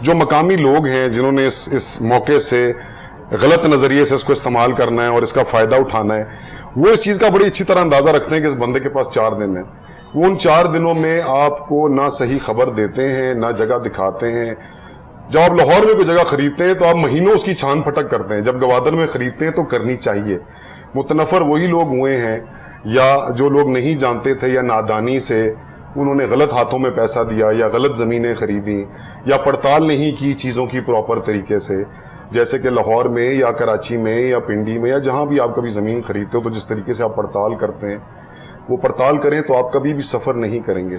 جو مقامی لوگ ہیں جنہوں نے اس موقع سے غلط نظریے سے اس کو استعمال کرنا ہے اور اس کا فائدہ اٹھانا ہے, وہ اس چیز کا بڑی اچھی طرح اندازہ رکھتے ہیں کہ اس بندے کے پاس 4 دن ہیں. وہ ان 4 دنوں میں آپ کو نہ صحیح خبر دیتے ہیں, نہ جگہ دکھاتے ہیں. جب آپ لاہور میں کوئی جگہ خریدتے ہیں تو آپ مہینوں اس کی چھان پھٹک کرتے ہیں, جب گوادر میں خریدتے ہیں تو کرنی چاہیے. متنفر وہی لوگ ہوئے ہیں یا جو لوگ نہیں جانتے تھے یا نادانی سے انہوں نے غلط ہاتھوں میں پیسہ دیا یا غلط زمینیں خریدیں یا پڑتال نہیں کی چیزوں کی پراپر طریقے سے. جیسے کہ لاہور میں یا کراچی میں یا پنڈی میں یا جہاں بھی آپ کبھی زمین خریدتے ہو تو جس طریقے سے آپ پڑتال کرتے ہیں وہ پڑتال کریں تو آپ کبھی بھی سفر نہیں کریں گے.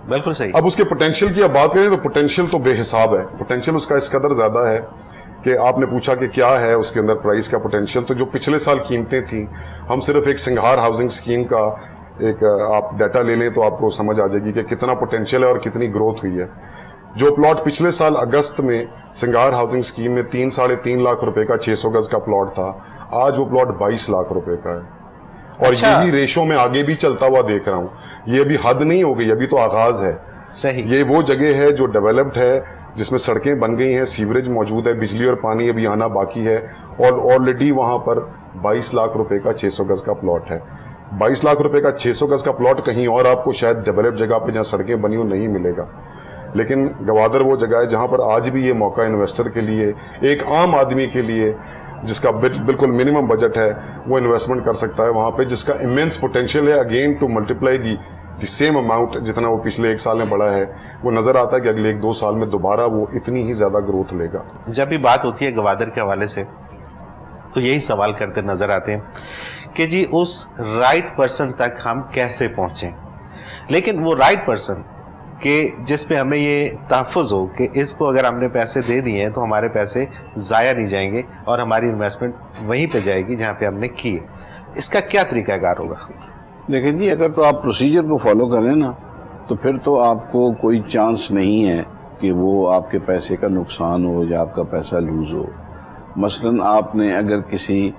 بالکل صحیح. اب اس کے پوٹینشیل کی آپ بات کریں تو پوٹینشیل تو بے حساب ہے. پوٹینشیل اس کا اس قدر زیادہ ہے کہ آپ نے پوچھا کہ کیا ہے اس کے اندر پرائز کا پوٹینشیل, تو جو پچھلے سال قیمتیں تھیں, ہم صرف ایک سنگھار ہاؤسنگ اسکیم کا ایک آپ ڈیٹا لے لیں تو آپ کو سمجھ آ جائے گی کہ کتنا پوٹینشیل ہے اور کتنی گروتھ ہوئی ہے. جو پلاٹ پچھلے سال اگست میں سنگھار ہاؤسنگ اسکیم میں 3-3.5 لاکھ روپے کا 600 گز کا پلاٹ تھا, آج وہ پلاٹ 22 لاکھ روپے کا ہے. اور یہی ریشو میں آگے بھی چلتا ہوا دیکھ رہا ہوں. یہ ابھی حد نہیں ہو گئی, ابھی تو آغاز ہے. صحیح. یہ وہ جگہ ہے جو ڈیولپڈ ہے, جس میں سڑکیں بن گئی ہیں, سیوریج موجود ہے, بجلی اور پانی ابھی آنا باقی ہے, اور آلریڈی وہاں پر 22 لاکھ روپے کا 600 گز کا پلاٹ ہے. 22 لاکھ روپے کا 600 گز کا پلاٹ کہیں اور آپ کو شاید ڈیولپڈ جگہ پہ جہاں سڑکیں بنی ہو نہیں ملے گا. لیکن گوادر وہ جگہ ہے جہاں پر آج بھی یہ موقع انویسٹر کے لیے, ایک عام آدمی کے لیے جس کا بالکل منیمم بجٹ ہے وہ انویسٹمنٹ کر سکتا ہے وہاں پہ, جس کا امینس پوٹینشیل ہے again to multiply the same amount جتنا وہ پچھلے 1 سال میں بڑھا ہے. وہ نظر آتا ہے کہ اگلے 1-2 سال میں دوبارہ وہ اتنی ہی زیادہ گروتھ لے گا. جب بھی بات ہوتی ہے گوادر کے حوالے سے تو یہی سوال کرتے نظر آتے ہیں کہ جی اس رائٹ پرسن تک ہم کیسے پہنچیں, لیکن وہ رائٹ پرسن کہ جس پہ ہمیں یہ تحفظ ہو کہ اس کو اگر ہم نے پیسے دے دیے ہیں تو ہمارے پیسے ضائع نہیں جائیں گے اور ہماری انویسٹمنٹ وہیں پہ جائے گی جہاں پہ ہم نے کی ہے. اس کا کیا طریقہ کار ہوگا؟ دیکھیں جی, اگر تو آپ پروسیجر کو فالو کریں نا تو پھر تو آپ کو کوئی چانس نہیں ہے کہ وہ آپ کے پیسے کا نقصان ہو یا آپ کا پیسہ لوز ہو. مثلاً آپ نے اگر کسی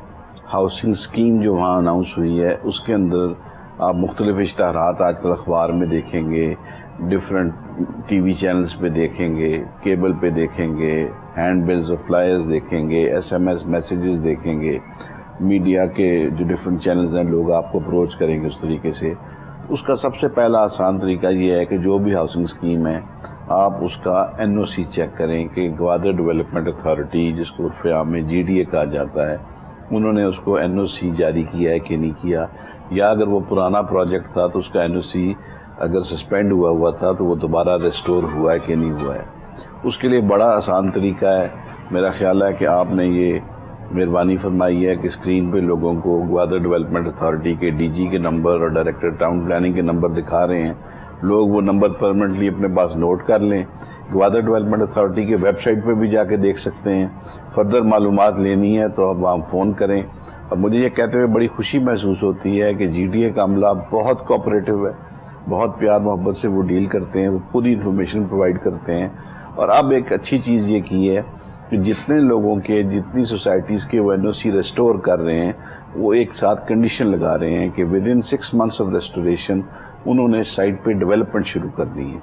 ہاؤسنگ اسکیم جو وہاں اناؤنس ہوئی ہے اس کے اندر آپ مختلف اشتہارات آج کل اخبار میں دیکھیں گے, ڈفرینٹ ٹی وی چینلز پہ دیکھیں گے, کیبل پہ دیکھیں گے, ہینڈ بلز اور فلائرز دیکھیں گے, SMS میسیجز دیکھیں گے, میڈیا کے جو ڈفرینٹ چینلز ہیں لوگ آپ کو اپروچ کریں گے اس طریقے سے. اس کا سب سے پہلا آسان طریقہ یہ ہے کہ جو بھی ہاؤسنگ اسکیم ہے آپ اس کا NOC چیک کریں کہ گوادر ڈیولپمنٹ اتھارٹی, جس کو عرف عام میں GDA کہا جاتا ہے, انہوں نے اس کو NOC جاری کیا ہے کہ نہیں کیا, یا اگر وہ پرانا پروجیکٹ تھا تو اس کا NOC اگر سسپینڈ ہوا تھا تو وہ دوبارہ ریسٹور ہوا ہے کہ نہیں ہوا ہے. اس کے لیے بڑا آسان طریقہ ہے. میرا خیال ہے کہ آپ نے یہ مہربانی فرمائی ہے کہ اسکرین پہ لوگوں کو گوادر ڈیولپمنٹ اتھارٹی کے DG کے نمبر اور ڈائریکٹر ٹاؤن پلاننگ کے نمبر دکھا رہے ہیں. لوگ وہ نمبر پرمنٹلی اپنے پاس نوٹ کر لیں. گوادر ڈیولپمنٹ اتھارٹی کے ویب سائٹ پہ بھی جا کے دیکھ سکتے ہیں. فردر معلومات لینی ہے تو اب وہاں فون کریں. اور مجھے یہ کہتے ہوئے بڑی خوشی محسوس ہوتی ہے کہ GDA کا عملہ بہت کوآپریٹو ہے, بہت پیار محبت سے وہ ڈیل کرتے ہیں, وہ پوری انفارمیشن پرووائڈ کرتے ہیں. اور اب ایک اچھی چیز یہ کی ہے کہ جتنے لوگوں کے, جتنی سوسائٹیز کے وہ NOC ریسٹور کر رہے ہیں وہ ایک ساتھ کنڈیشن لگا رہے ہیں کہ ودن 6 months آف ریسٹوریشن انہوں نے سائٹ پہ ڈیولپمنٹ شروع کر دی ہے.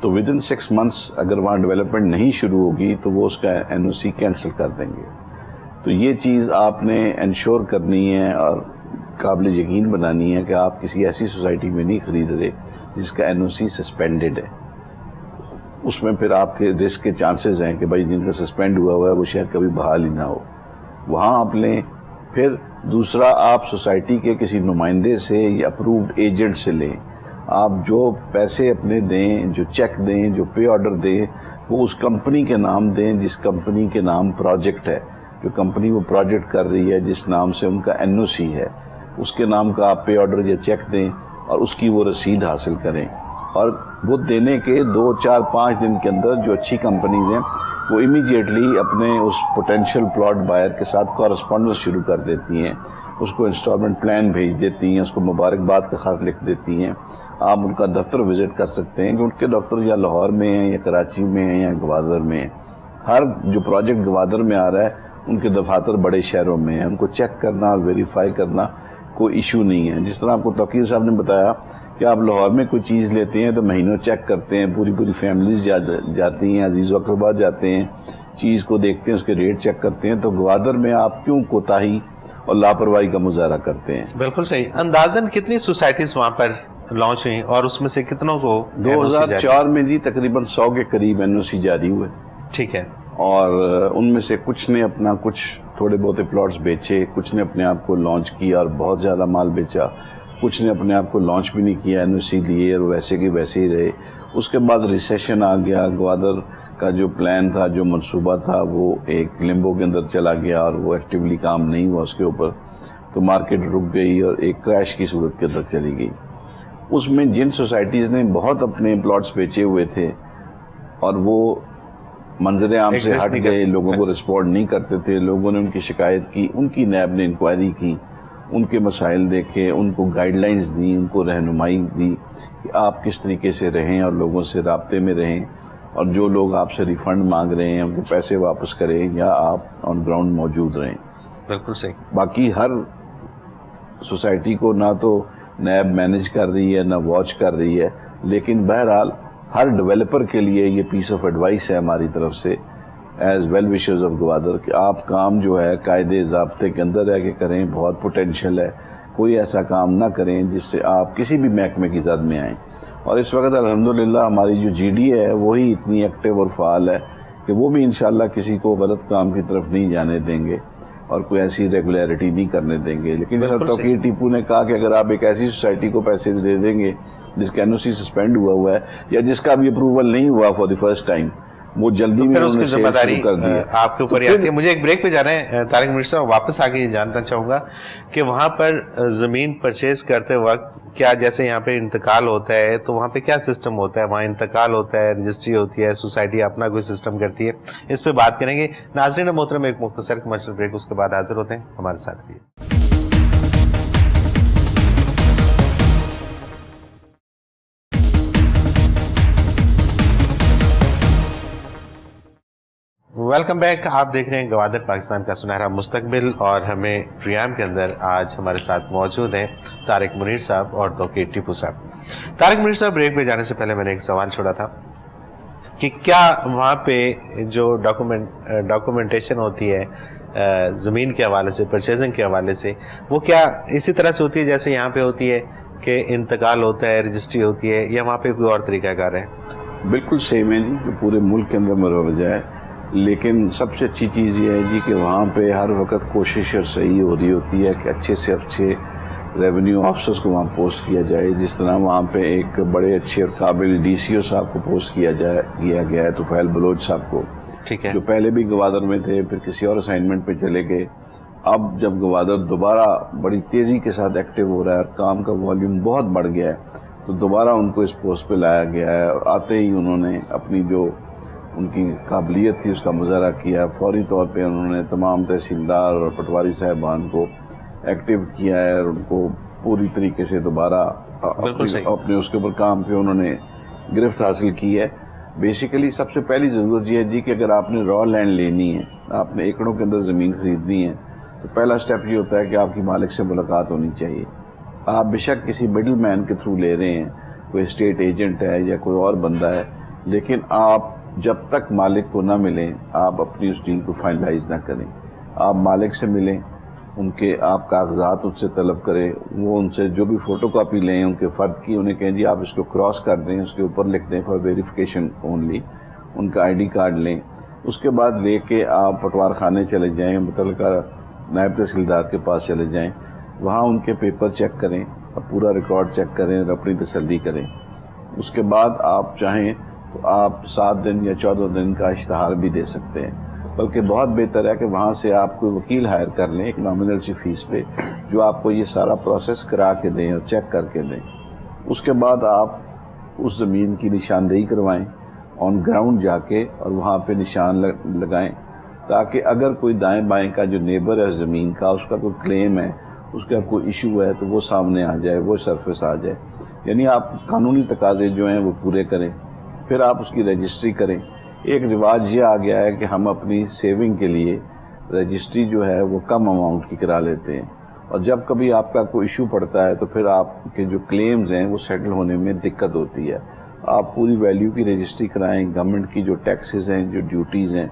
تو ودن 6 months اگر وہاں ڈیولپمنٹ نہیں شروع ہوگی تو وہ اس کا NOC کینسل کر دیں گے. تو یہ چیز آپ نے انشور کرنی ہے اور قابل یقین بنانی ہے کہ آپ کسی ایسی سوسائٹی میں نہیں خرید رہے جس کا NOC سسپینڈڈ ہے. اس میں پھر آپ کے رسک کے چانسز ہیں کہ بھائی جن کا سسپینڈ ہوا ہے وہ شاید کبھی بحال ہی نہ ہو. وہاں آپ لیں. پھر دوسرا, آپ سوسائٹی کے کسی نمائندے سے یا اپرووڈ ایجنٹ سے لیں. آپ جو پیسے اپنے دیں, جو چیک دیں, جو پے آرڈر دیں, وہ اس کمپنی کے نام دیں جس کمپنی کے نام پروجیکٹ ہے, جو کمپنی وہ پروجیکٹ کر رہی ہے, جس نام سے ان کا NOC ہے, اس کے نام کا آپ پے آرڈر یا چیک دیں اور اس کی وہ رسید حاصل کریں. اور وہ دینے کے 2, 4, 5 دن کے اندر جو اچھی کمپنیز ہیں وہ امیڈیٹلی اپنے اس پوٹینشیل پلاٹ بائر کے ساتھ کورسپونڈنس شروع کر دیتی ہیں, اس کو انسٹالمنٹ پلان بھیج دیتی ہیں, اس کو مبارکباد کا خط لکھ دیتی ہیں. آپ ان کا دفتر وزٹ کر سکتے ہیں کہ ان کے دفتر یا لاہور میں ہیں یا کراچی میں ہیں یا گوادر میں ہیں. ہر جو پروجیکٹ گوادر میں آ رہا ہے ان کے دفاتر بڑے شہروں میں ہیں. ان کو چیک کرنا, ویریفائی کرنا کوئی ایشو نہیں ہے. جس طرح آپ کو توقیر صاحب نے بتایا کہ آپ لاہور میں کوئی چیز لیتے ہیں تو مہینوں چیک کرتے ہیں, پوری فیملیز جاتی ہیں, عزیز و اقربا جاتے ہیں, چیز کو دیکھتے ہیں, اس کے ریٹ چیک کرتے ہیں. تو گوادر میں آپ کیوں کوتاہی اور لاپرواہی کا مظاہرہ کرتے ہیں؟ بالکل صحیح. اندازاً کتنی سوسائٹیز وہاں پر لانچ ہوئی اور اس میں سے کتنوں کو 2004 میں جی تقریباً 100 کے قریب NOC جاری ہوئے. ٹھیک ہے. اور ان میں سے کچھ نے اپنا کچھ تھوڑے بہت پلاٹس بیچے, کچھ نے اپنے آپ کو لانچ کیا اور بہت زیادہ مال بیچا, کچھ نے اپنے آپ کو لانچ بھی نہیں کیا, NOC لیے اور ویسے کے ویسے ہی رہے. اس کے بعد ریسیشن آ گیا, گوادر کا جو پلان تھا, جو منصوبہ تھا, وہ ایک لمبو کے اندر چلا گیا اور وہ ایکٹیولی کام نہیں ہوا اس کے اوپر. تو مارکیٹ رک گئی اور ایک کریش کی صورت کے اندر چلی گئی. اس میں جن سوسائٹیز نے بہت اپنے پلاٹس بیچے ہوئے تھے اور وہ منظر عام سے ہٹ گئے, لوگوں کو رسپونڈ نہیں کرتے تھے, لوگوں نے ان کی شکایت کی, ان کی نیب نے انکوائری کی, ان کے مسائل دیکھے, ان کو گائیڈ لائنز دی, ان کو رہنمائی دی کہ آپ کس طریقے سے رہیں اور لوگوں سے رابطے میں رہیں, اور جو لوگ آپ سے ریفنڈ مانگ رہے ہیں ان کے پیسے واپس کریں یا آپ آن گراؤنڈ موجود رہیں. بالکل صحیح. باقی ہر سوسائٹی کو نہ تو نیب مینیج کر رہی ہے نہ واچ کر رہی ہے, لیکن بہرحال ہر ڈیولپر کے لیے یہ پیس آف ایڈوائس ہے ہماری طرف سے as well wishers of Gwadar کہ آپ کام جو ہے قاعدے ضابطے کے اندر رہ کے کریں. بہت پوٹینشیل ہے, کوئی ایسا کام نہ کریں جس سے آپ کسی بھی محکمے کی زد میں آئیں. اور اس وقت الحمدللہ ہماری جو GD ہے وہی اتنی ایکٹیو اور فعال ہے کہ وہ بھی انشاءاللہ کسی کو غلط کام کی طرف نہیں جانے دیں گے اور کوئی ایسی ریگولیرٹی نہیں کرنے دیں گے. لیکن جیسا توقیر ٹیپو نے کہا کہ اگر آپ ایک ایسی سوسائٹی کو پیسے دے دیں گے جس کا NOC سسپینڈ ہوا ہے یا جس کا بھی اپروول نہیں ہوا فار دی فرسٹ ٹائم, وہ جلدی میں اس کی ذمہ داری آپ کے اوپر ہی آتی ہے. مجھے ایک بریک پہ جانا ہے طارق منیر صاحب, واپس آ کے یہ جاننا چاہوں گا کہ وہاں پر زمین پرچیز کرتے وقت کیا جیسے یہاں پہ انتقال ہوتا ہے تو وہاں پہ کیا سسٹم ہوتا ہے؟ وہاں انتقال ہوتا ہے, رجسٹری ہوتی ہے, سوسائٹی اپنا کوئی سسٹم کرتی ہے, اس پہ بات کریں گے. ناظرین محترم ایک مختصر کمرشل بریک, اس کے بعد حاضر ہوتے ہیں, ہمارے ساتھ رہیے. Welcome back. آپ دیکھ رہے ہیں گوادر پاکستان کا سنہرا مستقبل, اور ہمیں پروگرام کے اندر آج ہمارے ساتھ موجود ہیں طارق منیر صاحب اور توقیر ٹیپو صاحب. طارق منیر صاحب, بریک پہ جانے سے پہلے میں نے ایک سوال چھوڑا تھا کہ کیا وہاں پہ جو ڈاکومنٹیشن ہوتی ہے زمین کے حوالے سے, پرچیزنگ کے حوالے سے, وہ کیا اسی طرح سے ہوتی ہے جیسے یہاں پہ ہوتی ہے کہ انتقال ہوتا ہے, رجسٹری ہوتی ہے, یا وہاں پہ کوئی اور طریقہ کار ہے؟ بالکل سیم ہے جی, جو پورے ملک کے اندر مروجہ ہے. لیکن سب سے اچھی چیز یہ ہے جی کہ وہاں پہ ہر وقت کوشش اور صحیح ہو رہی ہوتی ہے کہ اچھے سے اچھے ریونیو آفیسرز کو وہاں پوسٹ کیا جائے. جس طرح وہاں پہ ایک بڑے اچھے اور قابل DCO صاحب کو پوسٹ کیا گیا ہے, طفیل بلوچ صاحب کو, ٹھیک ہے, جو پہلے بھی گوادر میں تھے, پھر کسی اور اسائنمنٹ پہ چلے گئے. اب جب گوادر دوبارہ بڑی تیزی کے ساتھ ایکٹیو ہو رہا ہے اور کام کا والیوم بہت بڑھ گیا ہے, تو دوبارہ ان کو اس پوسٹ پہ لایا گیا ہے. اور آتے ہی انہوں نے اپنی جو ان کی قابلیت تھی اس کا مظاہرہ کیا. فوری طور پہ انہوں نے تمام تحصیلدار اور پٹواری صاحبان کو ایکٹیو کیا ہے اور ان کو پوری طریقے سے دوبارہ اپنے اس کے اوپر کام پہ انہوں نے گرفت حاصل کی ہے. بیسیکلی سب سے پہلی ضرورت یہ ہے جی کہ اگر آپ نے را لینڈ لینی ہے, آپ نے ایکڑوں کے اندر زمین خریدنی ہے, تو پہلا سٹیپ یہ ہوتا ہے کہ آپ کی مالک سے ملاقات ہونی چاہیے. آپ بے شک کسی مڈل مین کے تھرو لے رہے ہیں, کوئی اسٹیٹ ایجنٹ ہے یا کوئی اور بندہ ہے, لیکن آپ جب تک مالک کو نہ ملیں آپ اپنی اس ڈیل کو فائنلائز نہ کریں. آپ مالک سے ملیں, ان کے آپ کاغذات ان سے طلب کریں, وہ ان سے جو بھی فوٹو کاپی لیں ان کے فرد کی, انہیں کہیں جی آپ اس کو کراس کر دیں, اس کے اوپر لکھ دیں فار ویریفیکیشن اونلی, ان کا ID کارڈ لیں. اس کے بعد لے کے آپ پٹوار خانے چلے جائیں, متعلقہ نائب تحصیلدار کے پاس چلے جائیں, وہاں ان کے پیپر چیک کریں اور پورا ریکارڈ چیک کریں اور اپنی تسلی کریں. اس کے بعد آپ چاہیں تو آپ 7 دن یا 14 دن کا اشتہار بھی دے سکتے ہیں. بلکہ بہت بہتر ہے کہ وہاں سے آپ کوئی وکیل ہائر کر لیں ایک نامنل سی فیس پہ, جو آپ کو یہ سارا پروسیس کرا کے دیں اور چیک کر کے دیں. اس کے بعد آپ اس زمین کی نشاندہی کروائیں آن گراؤنڈ جا کے, اور وہاں پہ نشان لگائیں, تاکہ اگر کوئی دائیں بائیں کا جو نیبر ہے زمین کا, اس کا کوئی کلیم ہے, اس کا کوئی ایشو ہے, تو وہ سامنے آ جائے, وہ سرفیس آ جائے. یعنی آپ قانونی تقاضے جو ہیں وہ پورے کریں, پھر آپ اس کی رجسٹری کریں. ایک رواج یہ آ گیا ہے کہ ہم اپنی سیونگ کے لیے رجسٹری جو ہے وہ کم اماؤنٹ کی کرا لیتے ہیں, اور جب کبھی آپ کا کوئی ایشو پڑتا ہے تو پھر آپ کے جو کلیمز ہیں وہ سیٹل ہونے میں دقت ہوتی ہے. آپ پوری ویلیو کی رجسٹری کرائیں, گورنمنٹ کی جو ٹیکسز ہیں, جو ڈیوٹیز ہیں,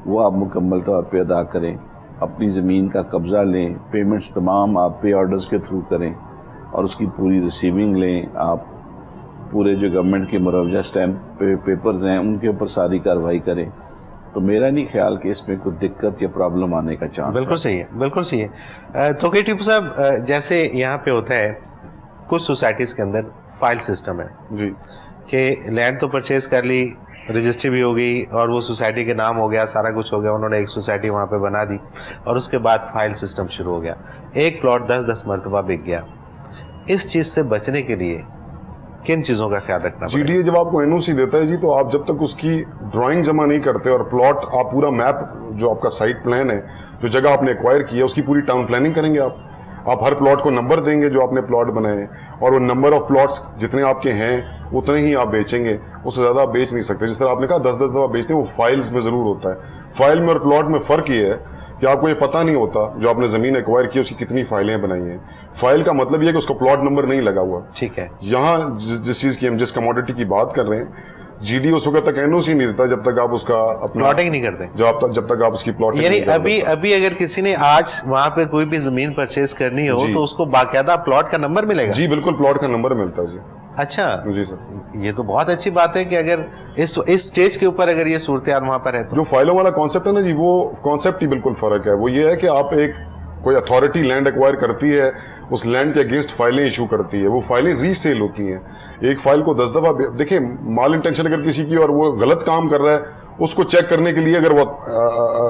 وہ آپ مکمل طور پہ ادا کریں, اپنی زمین کا قبضہ لیں, پیمنٹس تمام آپ پے آرڈرز کے تھرو کریں اور اس کی پوری ریسیونگ لیں. آپ پورے جو گورنمنٹ کے مروجہ اسٹیمپ پیپرز ہیں ان کے اوپر ساری کارروائی کریں. تو میرا نہیں خیال کہ اس میں کوئی دقت یا پرابلم آنے کا چانس. بالکل صحیح ہے, بالکل صحیح ہے. تو کہ ٹیپو صاحب جیسے یہاں پہ ہوتا ہے کچھ سوسائٹیز کے اندر فائل سسٹم ہے جی کہ لینڈ تو پرچیز کر لی, رجسٹری بھی ہو گئی اور وہ سوسائٹی کے نام ہو گیا, سارا کچھ ہو گیا, انہوں نے ایک سوسائٹی وہاں پہ بنا دی اور اس کے بعد فائل سسٹم شروع ہو گیا, ایک پلاٹ 10 مرتبہ بک گیا. اس چیز سے بچنے کے لیے کن چیزوں کا خیال رکھنا جی ڈی اے جب آپ کو NOC دیتا ہے جی تو آپ جب تک اس کی ڈرائنگ جمع نہیں کرتے اور پلاٹ آپ پورا میپ جو آپ کا سائٹ پلان ہے, جو جگہ آپ نے ایکوائر کی ہے, اس کی پوری ٹاؤن پلاننگ کریں گے آپ ہر پلاٹ کو نمبر دیں گے جو آپ نے پلاٹ بنائے ہیں, اور وہ نمبر آف پلاٹس جتنے آپ کے ہیں اتنے ہی آپ بیچیں گے, اس سے زیادہ آپ بیچ نہیں سکتے. جس طرح آپ نے کہا 10 دفعہ بیچتے ہیں, وہ فائلز میں ضرور ہوتا ہے. فائل میں اور پلاٹ میں فرق یہ ہے کہ آپ کو یہ پتہ نہیں ہوتا جو آپ نے زمین ایکوائر کی اس کی کتنی فائلیں بنائی ہیں. فائل کا مطلب یہ ہے کہ اس کا پلاٹ نمبر نہیں لگا ہوا. ٹھیک ہے, یہاں جس چیز کی ہم جس کموڈٹی کی بات کر رہے ہیں, جی ڈی اس وقت تک NOC نہیں دیتا جب تک آپ اس کا اپنا پلاٹنگ نہیں کرتے, جب تک آپ اس کی پلاٹنگ. یعنی ابھی اگر کسی نے آج وہاں پہ کوئی بھی زمین پرچیز کرنی ہو تو اس کو باقاعدہ پلاٹ کا نمبر ملے گا؟ جی بالکل, پلاٹ کا نمبر ملتا ہے جی. اچھا جی سر, یہ تو بہت اچھی بات ہے کہ اگر اس سٹیج کے اوپر اگر یہ صورتحال وہاں پر ہے تو جو فائلوں والا کانسیپٹ ہے نا جی, وہ کانسیپٹ ہی بالکل فرق ہے. وہ یہ ہے کہ آپ کوئی اتھارٹی لینڈ ایکوائر کرتی ہے, اس لینڈ کے اگینسٹ فائلیں ایشو کرتی ہے, وہ فائلیں ری سیل ہوتی ہیں. ایک فائل کو 10 دفعہ دیکھیں, مال انٹینشن اگر کسی کی اور وہ غلط کام کر رہا ہے, اس کو چیک کرنے کے لیے اگر وہ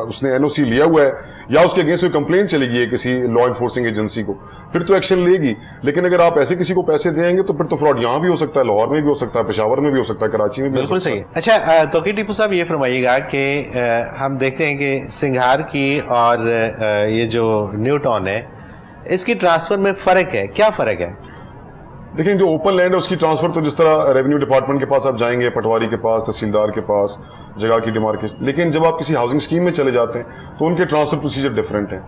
اس نے NOC لیا ہوا ہے یا اس کے اگینسٹ کوئی کمپلین چلے گی ہے کسی لا انفورسنگ ایجنسی کو, پھر تو ایکشن لے گی. لیکن اگر آپ ایسے کسی کو پیسے دیں گے تو پھر تو فراڈ یہاں بھی ہو سکتا ہے, لاہور میں بھی ہو سکتا ہے, پشاور میں بھی ہو سکتا ہے, کراچی میں بھی. بالکل صحیح. اچھا تو ٹیپو صاحب یہ فرمائیے گا کہ ہم دیکھتے ہیں کہ سنگھار کی اور یہ جو نیو ٹاؤن ہے اس کی ٹرانسفر میں فرق ہے, کیا فرق ہے؟ دیکھیں جو اوپن لینڈ ہے اس کی ٹرانسفر تو جس طرح ریونیو ڈپارٹمنٹ کے پاس آپ جائیں گے, پٹواری کے پاس, تحصیلدار کے پاس, جگہ کی ڈیمارکیشن. لیکن جب آپ کسی ہاؤسنگ اسکیم میں چلے جاتے ہیں تو ان کے ٹرانسفر پروسیجر ڈفرینٹ ہیں.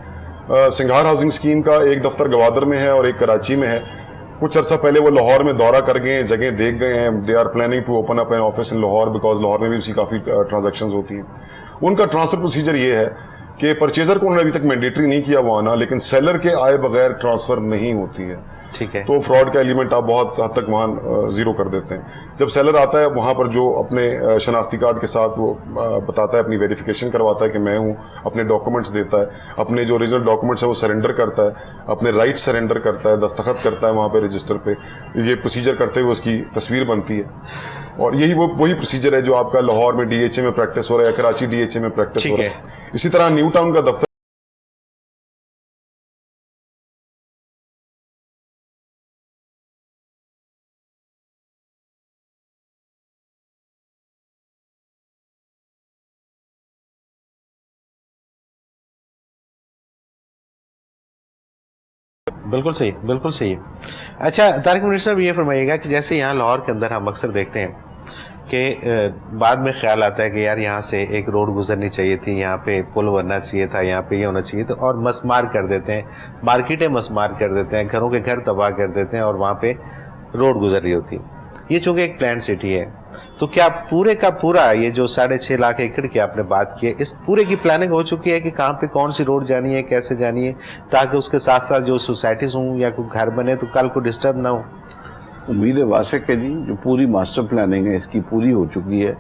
سنگھار ہاؤسنگ اسکیم کا ایک دفتر گوادر میں ہے اور ایک کراچی میں ہے. کچھ عرصہ پہلے وہ لاہور میں دورہ کر گئے ہیں, جگہ دیکھ گئے ہیں. They are planning to open up an office in Lahore because Lahore میں بھی اسی کافی ٹرانزیکشنز ہوتی ہیں. ان کا ٹرانسفر پروسیجر یہ ہے کہ پرچیزر کو انہوں نے ابھی تک مینڈیٹری نہیں کیا وہ آنا, لیکن سیلر کے آئے بغیر ٹرانسفر نہیں ہوتی ہے. ٹھیک ہے, تو فراڈ کا ایلیمنٹ آپ بہت حد تک وہاں زیرو کر دیتے ہیں. جب سیلر آتا ہے وہاں پر جو اپنے شناختی کارڈ کے ساتھ وہ بتاتا ہے, اپنی ویریفیکیشن کرواتا ہے کہ میں ہوں, اپنے ڈاکومنٹس دیتا ہے, اپنے جو اوریجنل ڈاکومنٹس ہیں وہ سرنڈر کرتا ہے, اپنے رائٹ سرنڈر کرتا ہے, دستخط کرتا ہے وہاں پہ رجسٹر پہ. یہ پروسیجر کرتے ہوئے اس کی تصویر بنتی ہے, اور یہی وہی پروسیجر ہے جو آپ کا لاہور میں DHA میں پریکٹس ہو رہا ہے یا کراچی DHA میں پریکٹس ہو رہا ہے. اسی طرح نیو ٹاؤن کا دفتر بالکل صحیح, بالکل صحیح. اچھا طارق منیر صاحب یہ فرمائیے گا کہ جیسے یہاں لاہور کے اندر ہم اکثر دیکھتے ہیں کہ بعد میں خیال آتا ہے کہ یار یہاں سے ایک روڈ گزرنی چاہیے تھی, یہاں پہ پل بننا چاہیے تھا, یہاں پہ یہ ہونا چاہیے تھا, اور مسمار کر دیتے ہیں, مارکیٹیں مسمار کر دیتے ہیں, گھروں کے گھر تباہ کر دیتے ہیں اور وہاں پہ روڈ گزر رہی ہوتی. یہ چونکہ ایک پلان سٹی ہے تو کیا پورے کا پورا یہ جو 6.5 لاکھ ایکڑ کی آپ نے بات کی ہے, اس پورے کی پلاننگ ہو چکی ہے کہ کہاں پہ کون سی روڈ جانی ہے, کیسے جانی ہے, تاکہ اس کے ساتھ ساتھ جو سوسائٹیز ہوں یا کوئی گھر بنے تو کل کو ڈسٹرب نہ ہو؟ امید ہے واسع کہ جی جو پوری ماسٹر پلاننگ ہے اس کی پوری ہو چکی ہے,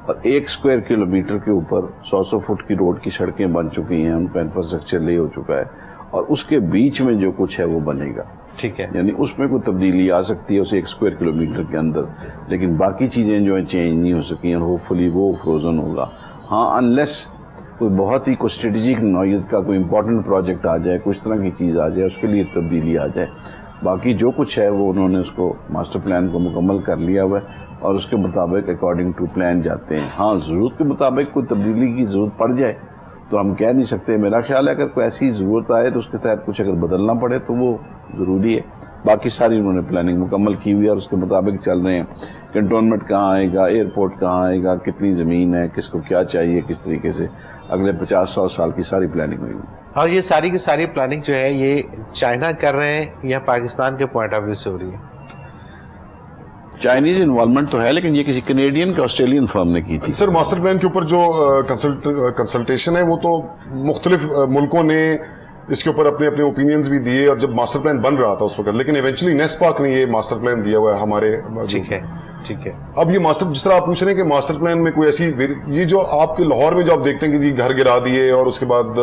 اور 1 اسکوائر کلومیٹر کے اوپر 100 فٹ کی روڈ کی سڑکیں بن چکی ہیں, ان کا انفراسٹرکچر لے ہو چکا ہے, اور اس کے بیچ میں جو کچھ ہے وہ بنے گا. ٹھیک ہے, یعنی اس میں کوئی تبدیلی آ سکتی ہے اسے 1 اسکوائر کلومیٹر کے اندر, لیکن باقی چیزیں جو ہیں چینج نہیں ہو سکی ہیں, ہوپ فلی وہ فروزن ہوگا. ہاں انلیس کوئی بہت ہی کوئی اسٹریٹجک نوعیت کا کوئی امپورٹنٹ پروجیکٹ آ جائے, کچھ طرح کی چیز آ جائے, اس کے لیے تبدیلی آ جائے. باقی جو کچھ ہے وہ انہوں نے اس کو ماسٹر پلان کو مکمل کر لیا ہوا ہے اور اس کے مطابق اکارڈنگ ٹو پلان جاتے ہیں. ہاں ضرورت کے مطابق کوئی تبدیلی کی ضرورت پڑ جائے تو ہم کہہ نہیں سکتے. میرا خیال ہے اگر کوئی ایسی ضرورت آئے تو اس کے تحت کچھ اگر بدلنا پڑے تو وہ ضروری ہے. باقی ساری انہوں نے پلاننگ مکمل کی ہوئی ہے اور اس کے مطابق چل رہے ہیں. کنٹونمنٹ کہاں آئے گا, ایئرپورٹ کہاں آئے گا, کتنی زمین ہے, کس کو کیا چاہیے, کس طریقے سے اگلے 50-100 سال کی ساری پلاننگ ہوئی. اور یہ ساری کی ساری پلاننگ جو ہے یہ چائنا کر رہے ہیں یا پاکستان کے پوائنٹ آف ویو سے ہو رہی ہے؟ چائنیز انوالومنٹ تو ہے لیکن یہ کسی کینیڈین کے آسٹریلین فرم نے کی تھی. سر ماسٹر پلان کے اوپر جو کنسلٹیشن ہے وہ تو مختلف ملکوں نے اس کے اوپر اپنے اپنے اوپینینز بھی دیے اور جب ماسٹر پلان بن رہا تھا اس وقت, لیکن ایونچولی نیسپاک نے یہ ماسٹر پلان دیا ہوا ہے ہمارے. ٹھیک ہے ٹھیک ہے. اب یہ ماسٹر جس طرح آپ پوچھ رہے ہیں کہ ماسٹر پلان میں کوئی ایسی, یہ جو آپ کے لاہور میں جو آپ دیکھتے ہیں کہ جی گھر گرا دیے اور اس کے بعد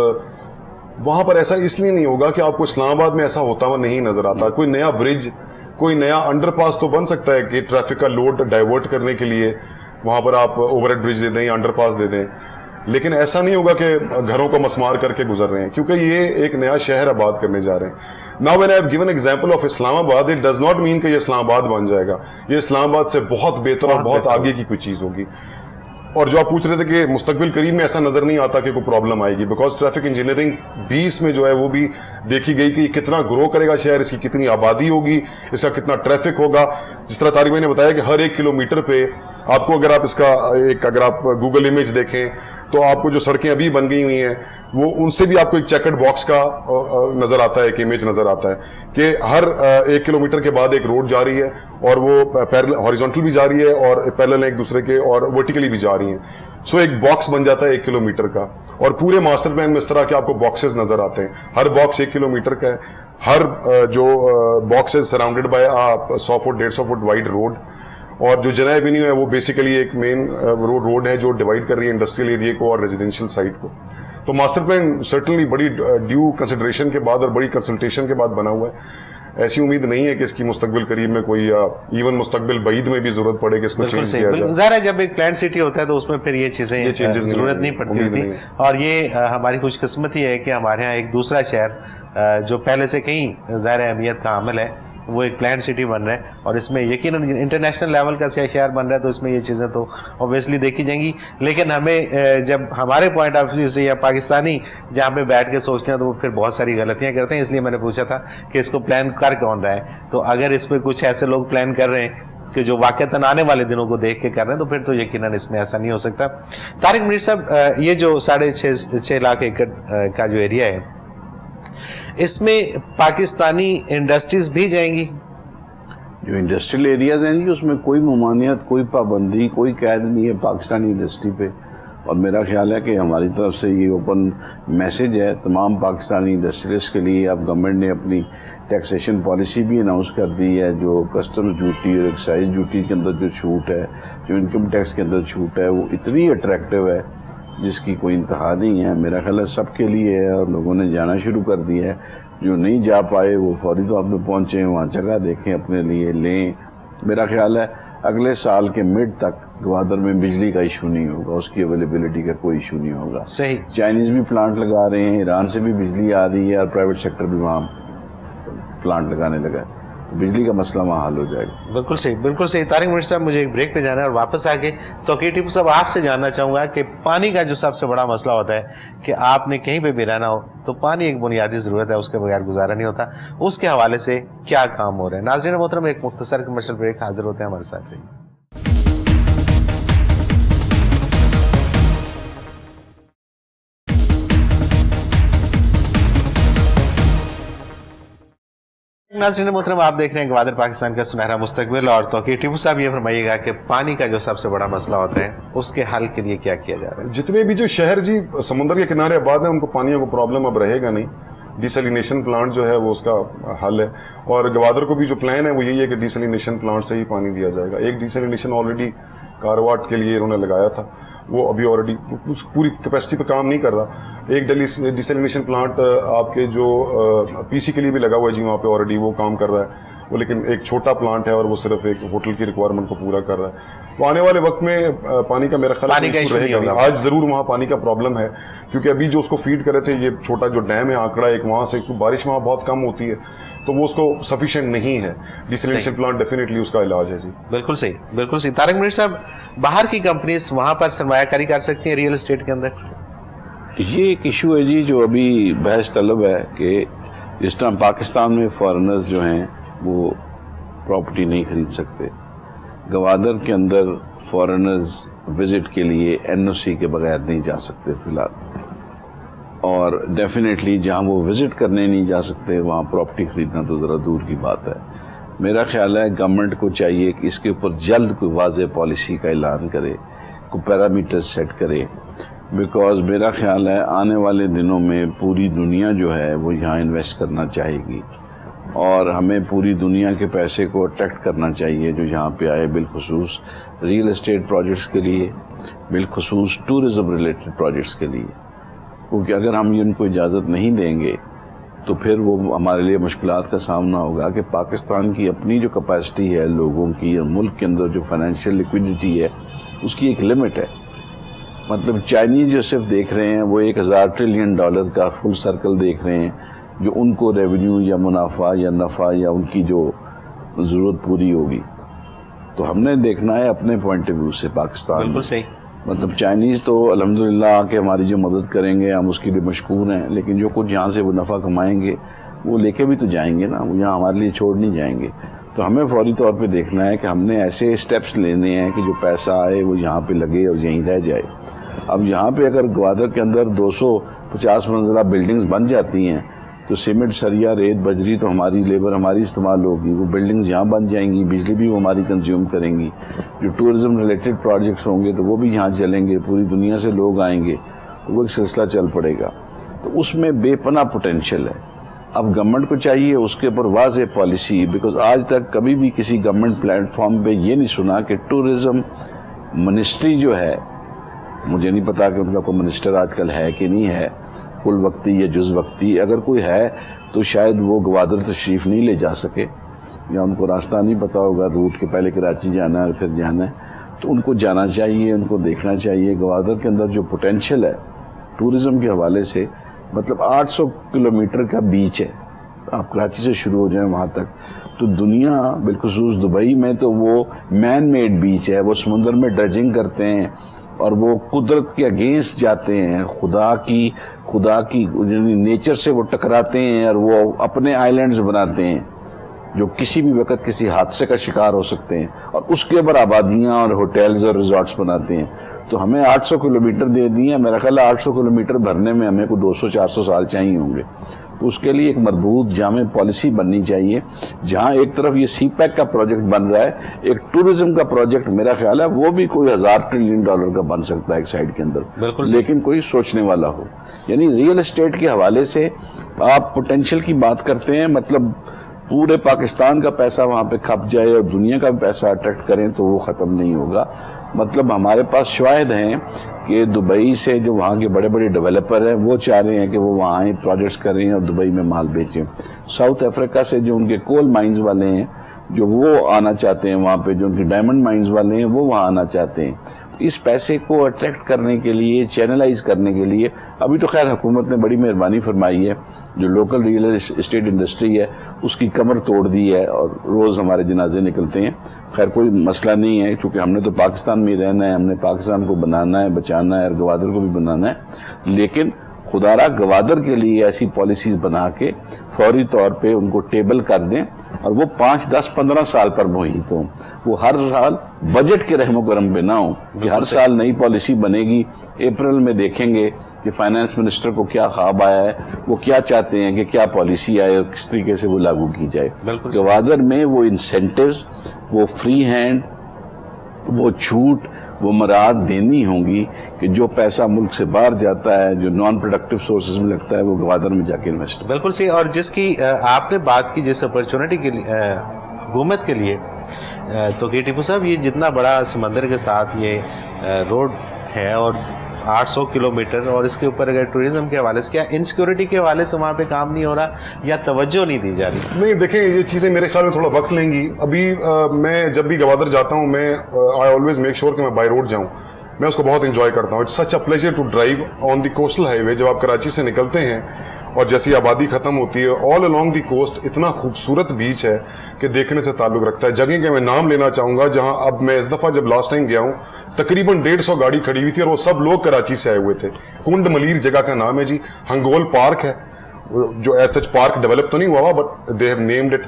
وہاں پر ایسا اس لیے نہیں ہوگا کہ آپ کو اسلام آباد میں ایسا ہوتا ہوا نہیں نظر آتا. کوئی نیا برج, کوئی نیا انڈر پاس تو بن سکتا ہے کہ ٹریفک کا لوڈ ڈائیورٹ کرنے کے لیے وہاں پر آپ اوور ہیڈ برج دے دیں یا انڈر پاس دے دیں, لیکن ایسا نہیں ہوگا کہ گھروں کو مسمار کر کے گزر رہے ہیں کیونکہ یہ ایک نیا شہر آباد کرنے جا رہے ہیں. Now when I have given example of اسلام آباد, it does not mean کہ یہ اسلام آباد بن جائے گا. یہ اسلام آباد سے بہت بہتر اور بہت آگے کی کوئی چیز ہوگی. اور جو آپ پوچھ رہے تھے کہ مستقبل قریب میں ایسا نظر نہیں آتا کہ کوئی پرابلم آئے گی, بیکاز ٹریفک انجینئرنگ بھی اس میں جو ہے وہ بھی دیکھی گئی کہ یہ کتنا گرو کرے گا شہر, اس کی کتنی آبادی ہوگی, اس کا کتنا ٹریفک ہوگا. جس طرح طارق بھائی نے بتایا کہ ہر 1 کلومیٹر پہ آپ کو اگر آپ اس کا اگر آپ گوگل امیج دیکھیں تو آپ کو جو سڑکیں ابھی بن گئی ہوئی ہیں وہ ان سے بھی آپ کو ایک چیکرڈ باکس کا نظر آتا ہے, ایک امیج نظر آتا ہے کہ ہر 1 کلومیٹر کے بعد ایک روڈ جا رہی ہے اور وہ ہاریزونٹل بھی جا رہی ہے اور پیرلل ایک دوسرے کے اور ورٹیکلی بھی جا رہی ہیں. سو ایک باکس بن جاتا ہے 1 کلومیٹر کا, اور پورے ماسٹر پلان میں اس طرح کے آپ کو باکسز نظر آتے ہیں. ہر باکس 1 کلومیٹر کا ہے, ہر جو boxes surrounded by 100 feet 150 feet wide road, اور جو جناح ایونیو ہے وہ بیسیکلی ایک مین روڈ ہے جو ڈیوائڈ کر رہی ہے انڈسٹریل ایریا کو اور ریزیڈینشیل سائٹ کو. تو ماسٹر پلان سرٹنلی بڑی ڈیو کنسیڈریشن کے بعد اور بڑی کنسلٹیشن کے بعد بنا ہوا ہے. ایسی امید نہیں ہے کہ اس کی مستقبل قریب میں کوئی ایون مستقبل بعید میں بھی ضرورت پڑے کہ اس کو چینج کیا جائے. ظاہر ہے جب ایک پلان سٹی ہوتا ہے تو اس میں پھر یہ چیزیں ضرورت نہیں پڑتی ہوتی, اور یہ ہماری خوش قسمتی ہے کہ ہمارے ہاں ایک دوسرا شہر جو پہلے سے کہیں ظاہر اہمیت کا حامل ہے وہ ایک پلان سٹی بن رہا ہے, اور اس میں یقیناً انٹرنیشنل لیول کا شہر بن رہا ہے تو اس میں یہ چیزیں تو اوبیسلی دیکھی جائیں گی. لیکن ہمیں جب ہمارے پوائنٹ آف ویو سے یا پاکستانی جہاں پہ بیٹھ کے سوچتے ہیں تو وہ پھر بہت ساری غلطیاں کرتے ہیں. اس لیے میں نے پوچھا تھا کہ اس کو پلان کر کون رہا ہے, تو اگر اس پہ کچھ ایسے لوگ پلان کر رہے ہیں کہ جو واقعتاً آنے والے دنوں کو دیکھ کے کر رہے ہیں تو پھر تو یقیناً اس میں ایسا نہیں ہو سکتا. طارق منیر صاحب, یہ جو 6.5 لاکھ ایکڑ کا جو ایریا ہے اس میں پاکستانی انڈسٹریز بھی جائیں گی؟ جو انڈسٹریل ایریاز ہیں جی اس میں کوئی ممانعت, کوئی پابندی, کوئی قید نہیں ہے پاکستانی انڈسٹری پہ, اور میرا خیال ہے کہ ہماری طرف سے یہ اوپن میسج ہے تمام پاکستانی انڈسٹریلسٹ کے لیے. اب گورنمنٹ نے اپنی ٹیکسیشن پالیسی بھی اناؤنس کر دی ہے, جو کسٹمز ڈیوٹی اور ایکسائز ڈیوٹی کے اندر جو چھوٹ ہے, جو انکم ٹیکس کے اندر چھوٹ ہے, وہ اتنی اٹریکٹیو ہے جس کی کوئی انتہا نہیں ہے. میرا خیال ہے سب کے لیے ہے, اور لوگوں نے جانا شروع کر دیا ہے. جو نہیں جا پائے وہ فوری طور پہ پہنچیں, وہاں جگہ دیکھیں, اپنے لیے لیں. میرا خیال ہے اگلے سال کے مڈ تک گوادر میں بجلی کا ایشو نہیں ہوگا, اس کی اویلیبلٹی کا کوئی ایشو نہیں ہوگا. صحیح. چائنیز بھی پلانٹ لگا رہے ہیں, ایران سے بھی بجلی آ رہی ہے, اور پرائیویٹ سیکٹر بھی وہاں پلانٹ لگانے لگا ہے. بجلی کا مسئلہ وہاں حل ہو جائے گا. بالکل صحیح, بالکل صحیح. طارق منیر صاحب, مجھے ایک بریک پہ جانا ہے اور واپس آ کے توقیر ٹیپو صاحب آپ سے جاننا چاہوں گا کہ پانی کا جو سب سے بڑا مسئلہ ہوتا ہے کہ آپ نے کہیں پہ بھی رہنا ہو تو پانی ایک بنیادی ضرورت ہے, اس کے بغیر گزارا نہیں ہوتا. اس کے حوالے سے کیا کام ہو رہے ہیں؟ ناظرین محترم, ایک مختصر کمرشل بریک, حاضر ہوتے ہیں ہمارے ساتھ رہیے. ناظرین محترم, آپ دیکھ رہے ہیں گوادر پاکستان کا سنہرا مستقبل, اور توقیر ٹیپو صاحب یہ فرمائیے گا کہ پانی کا جو سب سے بڑا مسئلہ ہوتا ہے اس کے حل کے لیے کیا کیا جا رہا ہے؟ جتنے بھی جو شہر جی سمندر کے کنارے آباد ہیں ان کو پانی کو پرابلم اب رہے گا نہیں. ڈیسیلینیشن پلانٹ جو ہے وہ اس کا حل ہے, اور گوادر کو بھی جو پلان ہے وہ یہی ہے کہ ڈیسیلینیشن پلانٹ سے ہی پانی دیا جائے گا. ایک ڈیسیلینیشن آلریڈی کارواٹ کے لیے انہوں نے لگایا تھا, وہ ابھی آلریڈی پوری کیپیسٹی پہ کام نہیں کر رہا. ایک ڈیسیلینیشن پلانٹ آپ کے جو پی سی کے لیے بھی لگا ہوا ہے جی, وہاں پہ آلریڈی وہ کام کر رہا ہے وہ, لیکن ایک چھوٹا پلانٹ ہے اور وہ صرف ایک ہوٹل کی ریکوائرمنٹ کو پورا کر رہا ہے. تو آنے والے وقت میں پانی کا میرا خیال رہے گا. آج ضرور وہاں پانی کا پرابلم ہے کیونکہ ابھی جو اس کو فیڈ کرے تھے یہ چھوٹا جو ڈیم ہے آنکڑا ایک, وہاں سے بارش وہاں بہت کم ہوتی ہے تو وہ اس کو سفیشینٹ نہیں ہے. ڈیسیلینیشن پلانٹ ڈیفینیٹلی اس کا علاج ہے جی. بالکل صحیح, بالکل صحیح. طارق منیر صاحب, باہر کی کمپنیز وہاں پر سرمایہ کاری کر سکتی ہیں ریئل اسٹیٹ کے اندر؟ یہ ایک ایشو ہے جی جو ابھی بحث طلب ہے کہ جس طرح پاکستان میں فارنرز جو ہیں وہ پراپرٹی نہیں خرید سکتے, گوادر کے اندر فارنرز وزٹ کے لیے NOC کے بغیر نہیں جا سکتے فی الحال، اور ڈیفینیٹلی جہاں وہ وزٹ کرنے نہیں جا سکتے وہاں پراپرٹی خریدنا تو ذرا دور کی بات ہے. میرا خیال ہے گورنمنٹ کو چاہیے کہ اس کے اوپر جلد کوئی واضح پالیسی کا اعلان کرے، کوئی پیرامیٹر سیٹ کرے، بیکاز میرا خیال ہے آنے والے دنوں میں پوری دنیا جو ہے وہ یہاں انویسٹ کرنا چاہے گی، اور ہمیں پوری دنیا کے پیسے کو اٹریکٹ کرنا چاہیے جو یہاں پہ آئے، بالخصوص ریئل اسٹیٹ پروجیکٹس کے لیے، بالخصوص ٹورزم ریلیٹڈ پروجیکٹس کے لیے، کیونکہ اگر ہم ان کو اجازت نہیں دیں گے تو پھر وہ ہمارے لیے مشکلات کا سامنا ہوگا کہ پاکستان کی اپنی جو کیپیسٹی ہے لوگوں کی، اور ملک کے اندر جو فائنینشیل لیکوڈیٹی ہے اس کی ایک لمٹ ہے. مطلب چائنیز جو صرف دیکھ رہے ہیں وہ $1000 ٹریلین کا فل سرکل دیکھ رہے ہیں، جو ان کو ریونیو یا منافع یا نفع یا ان کی جو ضرورت پوری ہوگی. تو ہم نے دیکھنا ہے اپنے پوائنٹ آف ویو سے پاکستان. بالکل صحیح. مطلب چائنیز تو الحمدللہ آ کے ہماری جو مدد کریں گے ہم اس کے لیے مشکور ہیں، لیکن جو کچھ یہاں سے وہ نفع کمائیں گے وہ لے کے بھی تو جائیں گے نا، وہ یہاں ہمارے لیے چھوڑ نہیں جائیں گے. تو ہمیں فوری طور پہ دیکھنا ہے کہ ہم نے ایسے اسٹیپس لینے ہیں کہ جو پیسہ آئے وہ یہاں پہ لگے اور یہیں رہ جائے. اب یہاں پہ اگر گوادر کے اندر 250 منزلہ بلڈنگز بن جاتی ہیں تو سیمنٹ، سریا، ریت، بجری تو ہماری لیبر ہماری استعمال ہوگی، وہ بلڈنگز یہاں بن جائیں گی، بجلی بھی وہ ہماری کنزیوم کریں گی. جو ٹورزم ریلیٹڈ پروجیکٹس ہوں گے تو وہ بھی یہاں چلیں گے، پوری دنیا سے لوگ آئیں گے، تو وہ ایک سلسلہ چل پڑے گا. تو اس میں بے پناہ پوٹینشیل ہے. اب گورنمنٹ کو چاہیے اس کے اوپر واضح پالیسی، بیکاز آج تک کبھی بھی کسی گورنمنٹ پلیٹ فارم پہ یہ نہیں سنا کہ ٹورزم منسٹری جو ہے، مجھے نہیں پتا کہ ان کا کوئی منسٹر آج کل ہے کہ نہیں ہے، کل وقتی یا جز وقتی، اگر کوئی ہے تو شاید وہ گوادر تشریف نہیں لے جا سکے، یا ان کو راستہ نہیں پتا ہوگا روٹ کے، پہلے کراچی جانا ہے اور پھر جانا ہے. تو ان کو جانا چاہیے، ان کو دیکھنا چاہیے. گوادر کے اندر جو پوٹینشیل ہے ٹورزم کے حوالے سے، مطلب 800 کلومیٹر کا بیچ ہے، آپ کراچی سے شروع ہو جائیں وہاں تک، تو دنیا بالخصوص دبئی میں تو وہ مین میڈ بیچ ہے، وہ سمندر میں ڈرجنگ کرتے ہیں اور وہ قدرت کے اگینسٹ جاتے ہیں، خدا کی نیچر سے وہ ٹکراتے ہیں اور وہ اپنے آئیلینڈز بناتے ہیں جو کسی بھی وقت کسی حادثے کا شکار ہو سکتے ہیں، اور اس کے اوپر آبادیاں اور ہوٹلز اور ریزورٹس بناتے ہیں. تو ہمیں 800 کلومیٹر دے دیے، میرا خیال ہے 800 کلومیٹر بھرنے میں ہمیں کوئی 200-400 سال چاہیے ہوں گے. تو اس کے لیے ایک مربوط جامع پالیسی بننی چاہیے، جہاں ایک طرف یہ سی پیک کا پروجیکٹ بن رہا ہے، ایک ٹورزم کا پروجیکٹ میرا خیال ہے وہ بھی کوئی $1000 ٹریلین کا بن سکتا ہے ایک سائڈ کے اندر، لیکن کوئی سوچنے والا ہو. یعنی ریئل اسٹیٹ کے حوالے سے آپ پوٹینشیل کی بات کرتے ہیں، مطلب پورے پاکستان کا پیسہ وہاں پہ کھپ جائے اور دنیا کا پیسہ اٹریکٹ کریں تو وہ ختم نہیں ہوگا. مطلب ہمارے پاس شواہد ہیں کہ دبئی سے جو وہاں کے بڑے بڑے ڈیولپر ہیں وہ چاہ رہے ہیں کہ وہ وہاں آئیں، پروجیکٹس کریں اور دبئی میں مال بیچیں. ساؤتھ افریقہ سے جو ان کے کول مائنز والے ہیں جو وہ آنا چاہتے ہیں وہاں پہ، جو ان کے ڈائمنڈ مائنز والے ہیں وہ وہاں آنا چاہتے ہیں. اس پیسے کو اٹریکٹ کرنے کے لیے، چینلائز کرنے کے لیے ابھی تو خیر حکومت نے بڑی مہربانی فرمائی ہے، جو لوکل ریئل اسٹیٹ انڈسٹری ہے اس کی کمر توڑ دی ہے اور روز ہمارے جنازے نکلتے ہیں. خیر کوئی مسئلہ نہیں ہے، کیونکہ ہم نے تو پاکستان میں ہی رہنا ہے، ہم نے پاکستان کو بنانا ہے، بچانا ہے، اور گوادر کو بھی بنانا ہے. لیکن خدا را گوادر کے لیے ایسی پالیسیز بنا کے فوری طور پہ ان کو ٹیبل کر دیں، اور وہ 5, 10, 15 سال پر محیط ہوں. وہ ہر سال بجٹ کے رحم و کرم پہ نہ ہوں کہ ہر سال نئی پالیسی بنے گی، اپریل میں دیکھیں گے کہ فائنانس منسٹر کو کیا خواب آیا ہے، وہ کیا چاہتے ہیں کہ کیا پالیسی آئے اور کس طریقے سے وہ لاگو کی جائے. گوادر میں وہ انسینٹیوز، وہ فری ہینڈ، وہ چھوٹ، وہ مراحت دینی ہوں گی کہ جو پیسہ ملک سے باہر جاتا ہے، جو نان پروڈکٹیو سورسز میں لگتا ہے، وہ گوادر میں جا کے انویسٹ. بالکل صحیح. اور جس کی آپ نے بات کی جس اپرچونٹی کے لیے حکومت کے لیے، تو کہ ٹیپو صاحب یہ جتنا بڑا سمندر کے ساتھ یہ روڈ ہے اور 800 کلومیٹر، اور اس کے اوپر اگر ٹوریزم کے حوالے سے، کیا انسیکیورٹی کے حوالے سے وہاں پہ کام نہیں ہو رہا یا توجہ نہیں دی جا رہی؟ نہیں دیکھیں، یہ چیزیں میرے خیال میں تھوڑا وقت لیں گی. ابھی میں جب بھی گوادر جاتا ہوں میں آئی آلویز میک شیور کہ میں بائی روڈ جاؤں، میں اس کو بہت انجوائے کرتا ہوں. It's such a pleasure to drive on the coastal highway. جب آپ کراچی سے نکلتے ہیں اور جیسی آبادی ختم ہوتی ہے، آل along دی کوسٹ اتنا خوبصورت بیچ ہے کہ دیکھنے سے تعلق رکھتا ہے. جگہ کے میں نام لینا چاہوں گا جہاں اب میں اس دفعہ جب لاسٹ ٹائم گیا ہوں تقریباً 150 گاڑی کھڑی ہوئی تھی اور وہ سب لوگ کراچی سے آئے ہوئے تھے. کنڈ ملیر جگہ کا نام ہے جی. ہنگول پارک ہے جو ایز سچ پارک ڈیولپ تو نہیں ہوا but they have named it.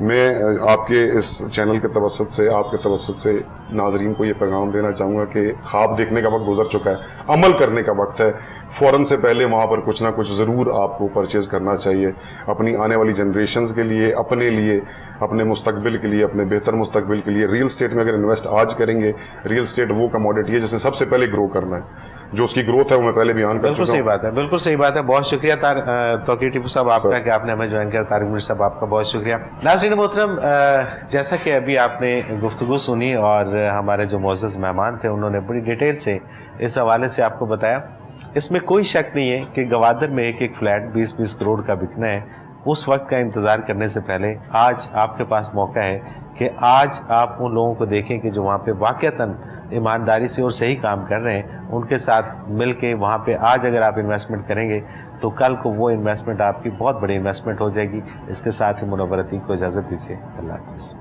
میں آپ کے اس چینل کے توسط سے، آپ کے توسط سے ناظرین کو یہ پیغام دینا چاہوں گا کہ خواب دیکھنے کا وقت گزر چکا ہے، عمل کرنے کا وقت ہے. فوراً سے پہلے وہاں پر کچھ نہ کچھ ضرور آپ کو پرچیز کرنا چاہیے، اپنی آنے والی جنریشنز کے لیے، اپنے مستقبل کے لیے، اپنے بہتر مستقبل کے لیے. ریل اسٹیٹ میں اگر انویسٹ آج کریں گے، ریل اسٹیٹ وہ کموڈٹی ہے جسے سب سے پہلے گرو کرنا ہے. جو اس کی گروتھ ہے وہ میں پہلے بیان کر بالکل چکا صحیح ہوں. بات ہے، بالکل صحیح بات ہے. بہت شکریہ توقیر ٹیپو صاحب آپ کا کہ آپ نے ہمیں جوائن کیا. طارق منیر صاحب آپ کا بہت شکریہ. ناظرین محترم، جیسا کہ ابھی آپ نے گفتگو سنی اور ہمارے جو معزز مہمان تھے انہوں نے بڑی ڈیٹیل سے اس حوالے سے آپ کو بتایا. اس میں کوئی شک نہیں ہے کہ گوادر میں ایک فلیٹ 20 کروڑ کا بکنا ہے. اس وقت کا انتظار کرنے سے پہلے آج آپ کے پاس موقع ہے کہ آج آپ ان لوگوں کو دیکھیں کہ جو وہاں پہ واقعتاً ایمانداری سے اور صحیح کام کر رہے ہیں، ان کے ساتھ مل کے وہاں پہ آج اگر آپ انویسٹمنٹ کریں گے تو کل کو وہ انویسٹمنٹ آپ کی بہت بڑی انویسٹمنٹ ہو جائے گی. اس کے ساتھ ہی منور عتیق کو اجازت دیجیے. اللہ حافظ.